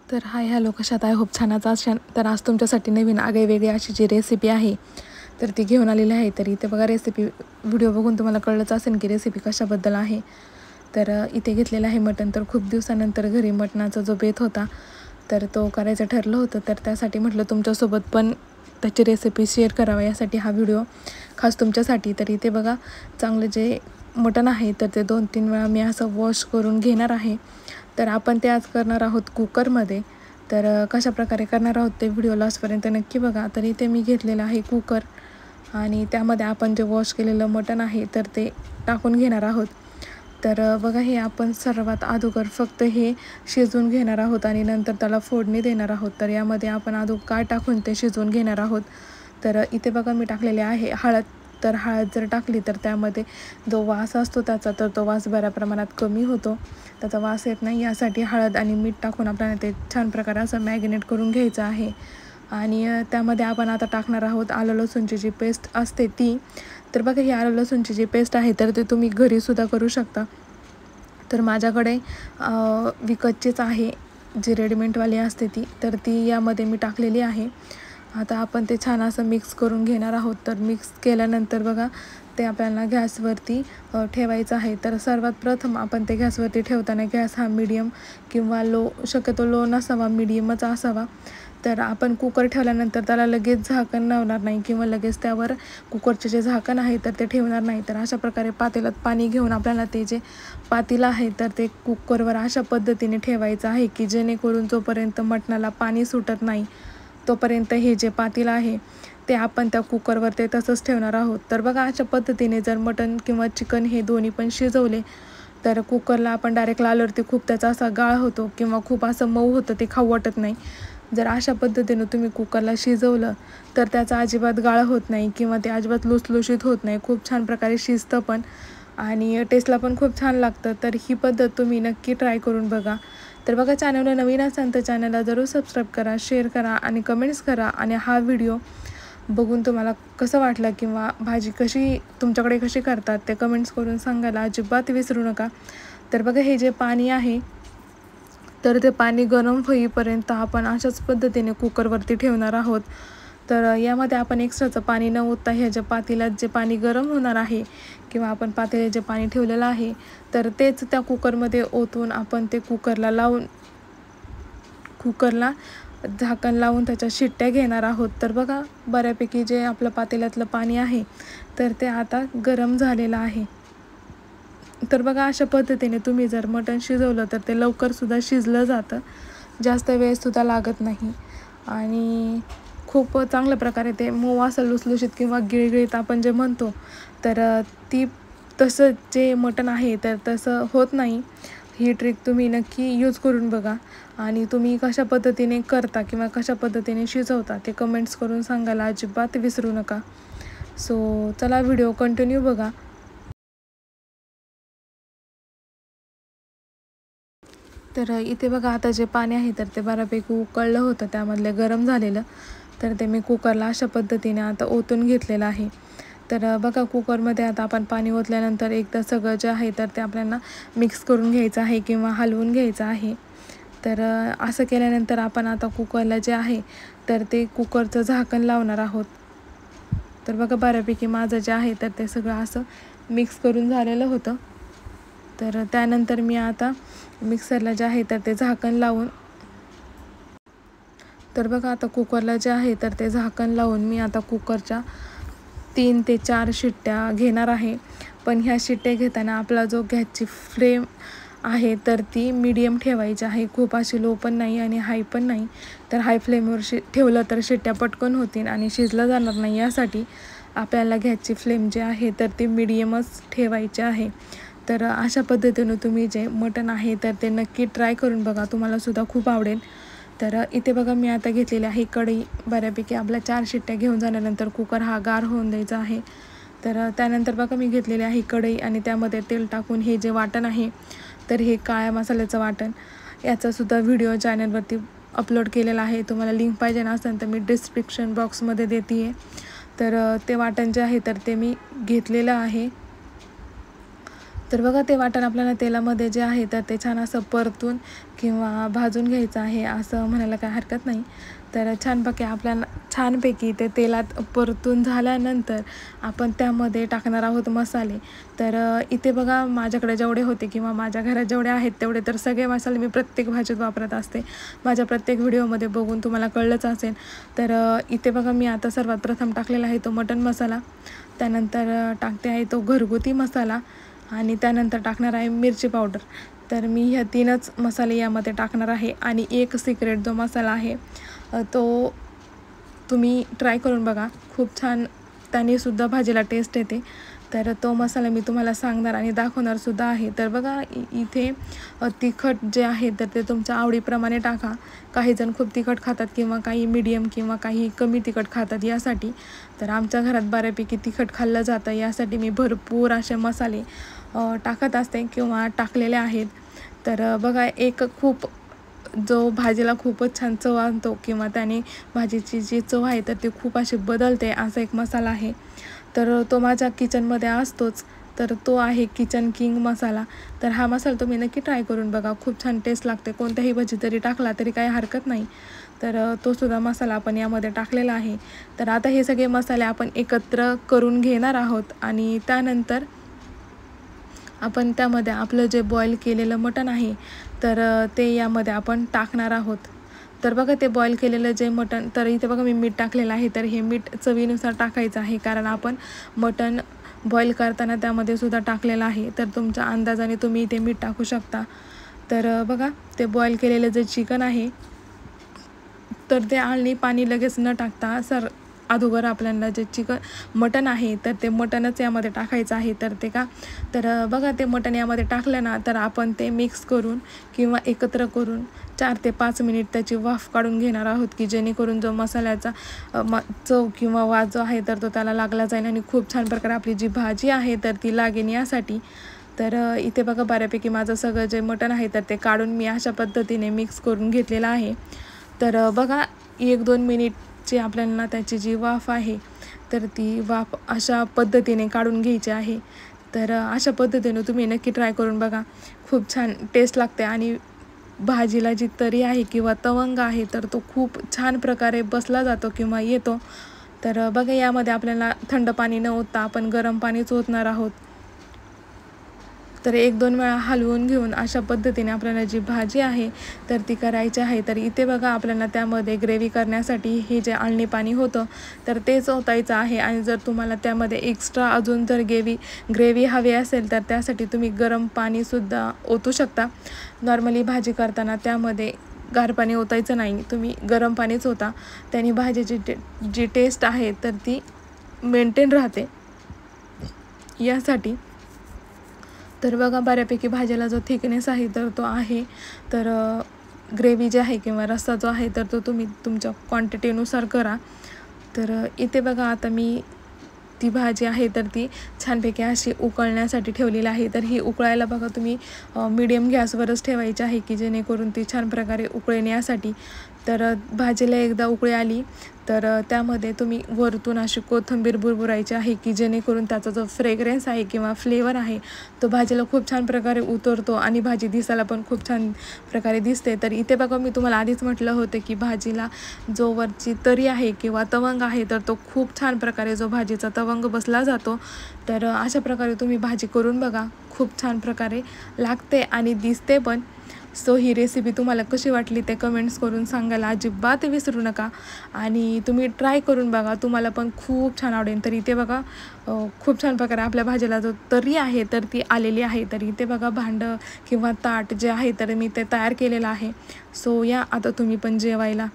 तर hi hello, कशात आहे? होप छानच असाल. तर आज तुमच्यासाठी नवीन आगळीवेगळी अशी जी रेसिपी आहे तर ती घेऊन आलेली आहे. तर इथे बघा, रेसिपी व्हिडिओ बघून तुम्हाला कळलंच असेल की रेसिपी कशाबद्दल आहे. तर इथे घेतलेलं आहे मटण. तर खूप दिवसानंतर घरी मटणाचा जो बेत होता तर तो करायचं ठरलं होतं. तर त्यासाठी म्हटलं तुमच्यासोबत पण त्याची रेसिपी शेअर करावा, यासाठी हा व्हिडिओ खास तुमच्यासाठी. तर इथे बघा, चांगलं जे मटण आहे तर ते 2-3 वेळा मी असं वॉश करून घेणार आहे. तर आपण ते आज करणार आहोत कुकरमध्ये. तर कशा प्रकारे करणार आहोत ते व्हिडिओ लास्टपर्यंत नक्की बघा. तर इथे मी घेतलेलं आहे कुकर आणि त्यामध्ये आपण जे वॉश केलेलं मटण आहे तर ते टाकून घेणार आहोत. तर बघा, हे आपण सर्वात अगोदर फक्त हे शिजवून घेणार आहोत आणि नंतर त्याला फोडणी देणार आहोत. तर यामध्ये आपण अगोदर काय टाकून ते शिजवून घेणार आहोत. तर इथे बघा, मी टाकलेले आहे हळद. तर हळद जर टाकली तर त्यामध्ये जो वास असतो त्याचा, तर तो वास बऱ्या प्रमाणात कमी होतो, त्याचा वास येत नाही. यासाठी हळद आणि मीठ टाकून आपल्याला ते छान प्रकारे असं मॅरिनेट करून घ्यायचं आहे. आणि त्यामध्ये आपण आता टाकणार आहोत आलं लसूणची जी पेस्ट असते ती. तर बघा, ही आलं लसूणची जी पेस्ट आहे तर ते तुम्ही घरीसुद्धा करू शकता. तर माझ्याकडे विकतचीच आहे, जी रेडीमेडवाली असते ती. तर ती यामध्ये मी टाकलेली आहे. आता आपण ते छान असं मिक्स करून घेणार आहोत. तर मिक्स केल्यानंतर बघा, ते आपल्याला गॅसवरती ठेवायचं आहे. तर सर्वात प्रथम आपण ते गॅसवरती ठेवताना गॅस हा मीडियम किंवा लो, शक्यतो लो नसावा, मीडियमच असावा. तर आपण कुकर ठेवल्यानंतर त्याला लगेच झाकण लावणार नाही किंवा लगेच त्यावर कुकरचे जे झाकण आहे तर ते ठेवणार नाही. तर अशा प्रकारे पातेल्यात पाणी घेऊन आपल्याला ते जे पातेलं आहे तर ते कुकरवर अशा पद्धतीने ठेवायचं आहे की जेणेकरून जोपर्यंत मटणाला पाणी सुटत नाही तोपर्यंत हे जे पातेलं आहे ते आपण त्या कुकरवर ते तसंच ठेवणार आहोत. तर बघा, अशा पद्धतीने जर मटण किंवा चिकन हे दोन्ही पण शिजवले तर कुकरला आपण डायरेक्ट लावल्यावरती खूप त्याचा असा गाळ होतो किंवा खूप असं मऊ होतं, ते खाऊ वाटत नाही. जर अशा पद्धतीनं तुम्ही कुकरला शिजवलं तर त्याचा अजिबात गाळ होत नाही किंवा ते अजिबात लुसलुशीत होत नाही. खूप छान प्रकारे शिजतं पण आणि टेस्टला पण खूप छान लागतं. तर ही पद्धत तुम्ही नक्की ट्राय करून बघा. तर बघा, चॅनलला नवीन असाल तर चॅनलला जरूर सबस्क्राईब करा, शेअर करा आणि कमेंट्स करा. आणि हा व्हिडिओ बघून तुम्हाला कसं वाटलं किंवा भाजी कशी तुमच्याकडे कशी करतात ते कमेंट्स करून सांगायला अजिबात विसरू नका. तर बघा, हे जे पाणी आहे तर ते पाणी गरम होईपर्यंत आपण अशाच पद्धतीने कुकरवरती ठेवणार आहोत. तर यामध्ये आपण एक्स्ट्राचं पाणी न ओतता ह्या ज्या पातेल्यात जे पाणी गरम होणार आहे किंवा आपण पातेल्यात जे पाणी ठेवलेलं आहे तर तेच त्या कुकरमध्ये ओतून आपण ते कुकरला झाकण लावून त्याच्या शिट्ट्या घेणार आहोत. तर बघा, बऱ्यापैकी जे आपलं पातेल्यातलं पाणी आहे तर ते आता गरम झालेलं आहे. तर बघा, अशा पद्धतीने तुम्ही जर मटण शिजवलं तर ते लवकरसुद्धा शिजलं जातं, जास्त वेळसुद्धा लागत नाही आणि खूप चांगल्या प्रकारे ते मऊ असं लुसलुशीत किंवा गिळगिळीत आपण जे म्हणतो तर ती तसं जे मटण आहे तर तसं होत नाही. ही ट्रिक तुम्ही नक्की यूज करून बघा आणि तुम्ही कशा पद्धतीने करता किंवा कशा पद्धतीने शिजवता ते कमेंट्स करून सांगायला अजिबात विसरू नका. सो चला, व्हिडिओ कंटिन्यू बघा. तर इथे बघा, आता जे पाणी आहे तर ते बऱ्यापैकी उकळलं होतं, त्यामधले गरम झालेलं. तर ते मी कुकरला अशा पद्धतीने आता ओतून घेतलेलं आहे. तर बघा, कुकरमध्ये आता आपण पाणी ओतल्यानंतर एकदा सगळं जे आहे तर ते आपल्याला मिक्स करून घ्यायचं आहे किंवा हलवून घ्यायचं आहे. तर असं केल्यानंतर आपण आता कुकरला जे आहे तर ते कुकरचं झाकण लावणार आहोत. तर बघा, बऱ्यापैकी माझं जे आहे तर ते सगळं असं मिक्स करून झालेलं होतं. तर त्यानंतर मी आता मिक्सरला जे आहे तर ते झाकण लावून, तर बघा, आता कुकरला जे आहे तर ते झाकण लावून मी आता कुकरच्या 3 ते 4 शिट्ट्या घेणार आहे. पण ह्या शिट्ट्या घेताना आपला जो गॅसची फ्लेम आहे तर ती मीडियम ठेवायची आहे. खूप अशी लो पण नाही आणि हाय पण नाही. तर हाय फ्लेमवर ठेवलं तर शिट्ट्या पटकन होतील आणि शिजलं जाणार नाही. यासाठी आपल्याला गॅसची फ्लेम जी आहे तर ती मीडियमच ठेवायची आहे. तर अशा पद्धतीनं तुम्ही जे मटण आहे तर ते नक्की ट्राय करून बघा, तुम्हालासुद्धा खूप आवडेल. तर इथे बघा, मी आता घेतलेली आहे कढई. बऱ्यापैकी आपल्या 4 शिट्ट्या घेऊन झाल्यानंतर कुकर हा गार होऊन द्यायचा आहे. तर त्यानंतर बघा, मी घेतलेली आहे कढई आणि त्यामध्ये तेल टाकून हे जे वाटण आहे तर हे काळ्या मसाल्याचं वाटण, याचासुद्धा व्हिडिओ चॅनलवरती अपलोड केलेला आहे. तुम्हाला लिंक पाहिजे नसेल तर मी डिस्क्रिप्शन बॉक्समध्ये देते आहे. तर ते वाटण जे आहे तर ते मी घेतलेलं आहे. तर बघा ते वाटण आपल्याला तेलामध्ये जे आहे तर ते छान असं परतून किंवा भाजून घ्यायचं आहे असं म्हणायला काय हरकत नाही. तर छानपैकी ते तेलात परतून झाल्यानंतर आपण त्यामध्ये टाकणार आहोत मसाले. तर इथे बघा माझ्याकडे जेवढे होते किंवा माझ्या घरात जेवढे आहेत तेवढे तर सगळे मसाले मी प्रत्येक भाजीत वापरत असते. माझ्या प्रत्येक व्हिडिओमध्ये बघून तुम्हाला कळलंच असेल. तर इथे बघा मी आता सर्वात प्रथम टाकलेला आहे तो मटण मसाला, त्यानंतर टाकते आहे तो घरगुती मसाला आणि त्यानंतर टाकणार आहे मिरची पावडर. तर मी ह्या 3च मसाले यामध्ये टाकणार आहे. आणि एक सिक्रेट जो मसाला आहे तो तुम्ही ट्राय करून बघा, खूप छान त्यानेसुद्धा भाजीला टेस्ट येते. तर तो मसाला मी तुम्हाला सांगणार आणि दाखवणारसुद्धा आहे. तर बघा इथे तिखट जे आहे तर ते तुमच्या आवडीप्रमाणे टाका. काहीजण खूप तिखट खातात किंवा काही मीडियम किंवा काही कमी तिखट खातात यासाठी. तर आमच्या घरात बऱ्यापैकी तिखट खाल्लं जातं, यासाठी मी भरपूर असे मसाले टाकत असते किंवा टाकलेले आहेत. तर बघा एक खूप जो भाजीला खूपच छान चव आणतो किंवा त्याने भाजीची जी चव आहे तर ती खूप अशी बदलते असा एक मसाला आहे. तर तो माझ्या किचनमध्ये असतोच. तर तो आहे किचन किंग मसाला. तर हा मसाला तुम्ही नक्की ट्राय करून बघा, खूप छान टेस्ट लागते. कोणत्याही भाजी जरी टाकला तरी काही हरकत नाही. तर तो सुद्धा मसाला आपण यामध्ये टाकलेला आहे. तर आता हे सगळे मसाले आपण एकत्र करून घेणार आहोत आणि त्यानंतर आपण त्यामध्ये आपलं जे बॉईल केलेलं मटण आहे तर ते यामध्ये आपण टाकणार आहोत. तर बघा ते बॉईल केलेलं जे मटण, तर इथे बघा मी मीठ टाकलेलं आहे. तर हे मीठ चवीनुसार टाकायचं आहे, कारण आपण मटण बॉईल करताना त्यामध्ये सुद्धा टाकलेलं आहे. तर तुमच्या अंदाजाने तुम्ही इथे मीठ टाकू शकता. तर बघा ते बॉईल केलेलं जे चिकन आहे तर ते आळणी पाणी लगेच न टाकता अगोदर आपल्याला जे मटण आहे तर ते मटणच यामध्ये टाकायचं आहे. तर बघा ते मटण यामध्ये टाकलं ना तर आपण ते मिक्स करून किंवा एकत्र करून 4 ते 5 मिनिट त्याची वाफ काढून घेणार आहोत, की जेणेकरून जो मसाल्याचा चव किंवा वास जो आहे तर तो त्याला लागला जाईल आणि खूप छान प्रकारे आपली जी भाजी आहे तर ती लागेल यासाठी. तर इथे बघा बऱ्यापैकी माझं सगळं जे मटण आहे तर ते काढून मी अशा पद्धतीने मिक्स करून घेतलेलं आहे. तर बघा 1-2 मिनिटची आपल्याला त्याची जी वाफ आहे तर ती वाफ अशा पद्धतीने काढून घ्यायची आहे. तर अशा पद्धतीने तुम्ही नक्की ट्राय करून बघा, खूप छान टेस्ट लागते आणि भाजीला जी तरी आहे किंवा तवंग आहे तर तो खूप छान प्रकारे बसला जातो किंवा येतो. तर बघा यामध्ये आपल्याला थंड पाणी न ओतता आपण गरम पाणीच ओतणार आहोत. तर 1-2 वेळा हलवून घेऊन अशा पद्धतीने आपल्याला जी भाजी आहे तर ती करायची आहे. तर इथे बघा आपल्याला त्यामध्ये ग्रेव्ही करण्यासाठी हे जे आळणी पाणी होतं तर तेच ओतायचं आहे. आणि जर तुम्हाला त्यामध्ये एक्स्ट्रा अजून जर ग्रेव्ही हवी असेल तर त्यासाठी तुम्ही गरम पाणीसुद्धा ओतू शकता. नॉर्मली भाजी करताना त्यामध्ये गार पाणी ओतायचं नाही, तुम्ही गरम पाणीच ओता. त्याने भाजीची जी टेस्ट आहे तर ती मेंटेन राहते यासाठी. तर बघा बऱ्यापैकी भाजीला जो थिकनेस आहे तर तो आहे. तर ग्रेव्ही जी आहे किंवा रस्सा जो आहे तर तो तुम्ही तुमच्या क्वांटिटीनुसार करा. तर इथे बघा आता मी ती भाजी आहे तर ती छानपैकी अशी उकळण्यासाठी ठेवलेली आहे. तर ही उकळायला बघा तुम्ही मीडियम गॅसवरच ठेवायची आहे, की जेणेकरून ती छान प्रकारे उकळेल यासाठी. तर भाजीला एकदा उकळी आली तर त्यामध्ये तुम्ही वरतून अशी कोथिंबीर बुरबुरायची आहे, की जेणेकरून त्याचा जो फ्रेग्रन्स आहे किंवा फ्लेवर आहे तो भाजीला खूप छान प्रकारे उतरतो आणि भाजी दिसायला पण खूप छान प्रकारे दिसते. तर इथे बघा मी तुम्हाला आधीच म्हटलं होतं की भाजीला जो वरची तरी आहे किंवा तवंग आहे तर तो खूप छान प्रकारे जो भाजीचा तवंग बसला जातो. तर अशा प्रकारे तुम्ही भाजी करून बघा, खूप छान प्रकारे लागते आणि दिसते पण. सो ही रेसिपी तुम्हाला कशी वाटली ते कमेंट्स करून सांगायला अजिबात विसरू नका आणि तुम्ही ट्राय करून बघा, तुम्हाला पण खूप छान आवडेल. तर इथे बघा खूप छान प्रकारे आपल्या भाजीला जो तरी आहे तर ती आलेली आहे. तर इथे बघा भांडं किंवा ताट जे आहे तर मी ते तयार केलेलं आहे. सो या आता तुम्ही पण जेवायला.